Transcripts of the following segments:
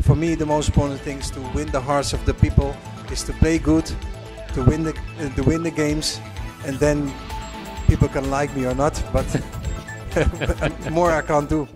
For me, the most important thing is to win the hearts of the people, is to play good, to win the games, and then people can like me or not, but more I can't do.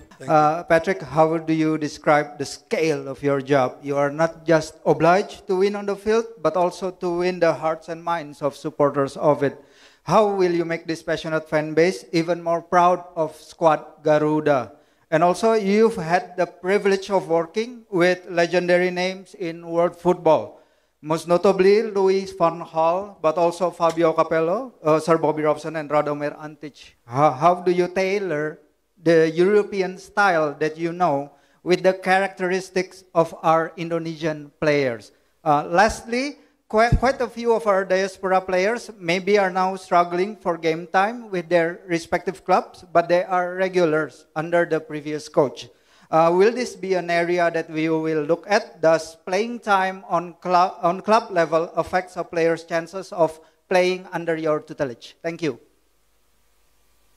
Patrick, how do you describe the scale of your job? You are not just obliged to win on the field, but also to win the hearts and minds of supporters of it. How will you make this passionate fan base even more proud of Squad Garuda? And also, you've had the privilege of working with legendary names in world football, most notably Louis van Gaal, but also Fabio Capello, Sir Bobby Robson, and Radomir Antic. How do you tailor the European style that you know with the characteristics of our Indonesian players? Lastly, quite a few of our diaspora players maybe are now struggling for game time with their respective clubs, but they are regulars under the previous coach. Will this be an area that we will look at? Does playing time on club level affect a player's chances of playing under your tutelage? Thank you.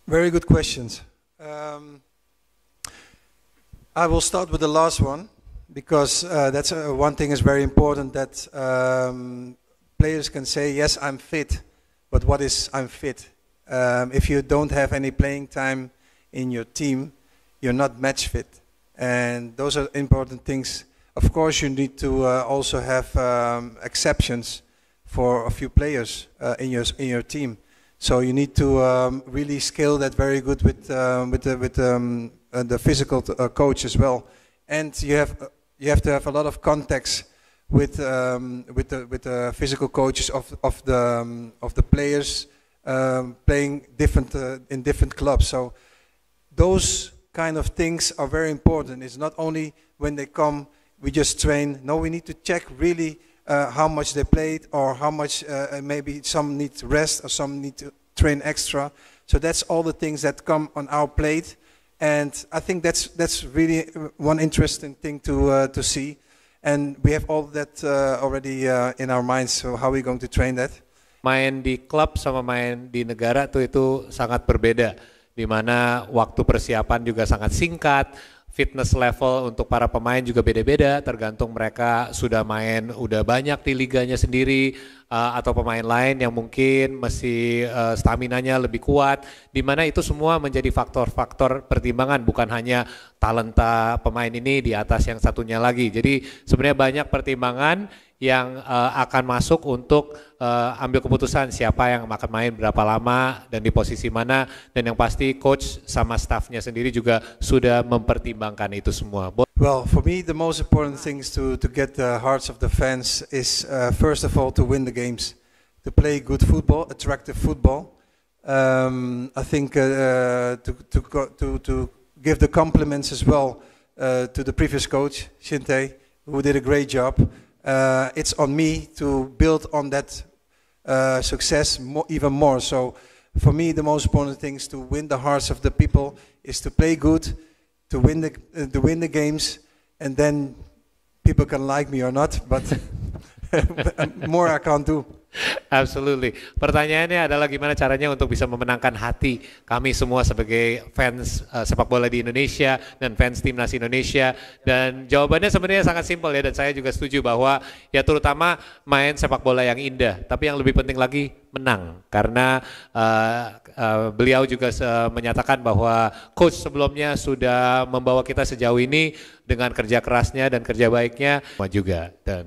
Very good questions. I will start with the last one, because that's one thing is very important, that players can say, yes, I'm fit, but what is I'm fit? If you don't have any playing time in your team, you're not match fit. And those are important things. Of course, you need to also have exceptions for a few players in your team. So you need to really scale that very good with the physical coach as well. And you have to have a lot of contacts with the physical coaches of the players playing in different clubs. So those kind of things are very important. It's not only when they come we just train. No, we need to check really how much they played, or how much maybe some need rest or some need to train extra. So that's all the things that come on our plate. And I think that's really one interesting thing to see, and we have all that already in our minds. So how are we going to train that? Main di klub sama main di negara tuh itu sangat berbeda, di mana waktu persiapan juga sangat singkat, fitness level untuk para pemain juga beda-beda, tergantung mereka sudah main udah banyak di liganya sendiri, atau pemain lain yang mungkin masih staminanya lebih kuat, di mana itu semua menjadi faktor-faktor pertimbangan, bukan hanya talenta pemain ini di atas yang satunya lagi. Jadi sebenarnya banyak pertimbangan yang akan masuk untuk ambil keputusan siapa yang akan main berapa lama dan di posisi mana, dan yang pasti coach sama staffnya sendiri juga sudah mempertimbangkan itu semua. Well, for me the most important thing is to get the hearts of the fans is first of all to win the games, to play good football, attractive football. I think to give the compliments as well to the previous coach, Shinte, who did a great job. It's on me to build on that success even more. So for me the most important thing is to win the hearts of the people, is to play good, to win the games, and then people can like me or not, but more I can't do. Absolutely. Pertanyaannya adalah gimana caranya untuk bisa memenangkan hati kami semua sebagai fans sepak bola di Indonesia dan fans timnas Indonesia. Dan jawabannya sebenarnya sangat simpel ya, dan saya juga setuju bahwa ya terutama main sepak bola yang indah, tapi yang lebih penting lagi menang. Karena beliau juga menyatakan bahwa coach sebelumnya sudah membawa kita sejauh ini dengan kerja kerasnya dan kerja baiknya juga. Dan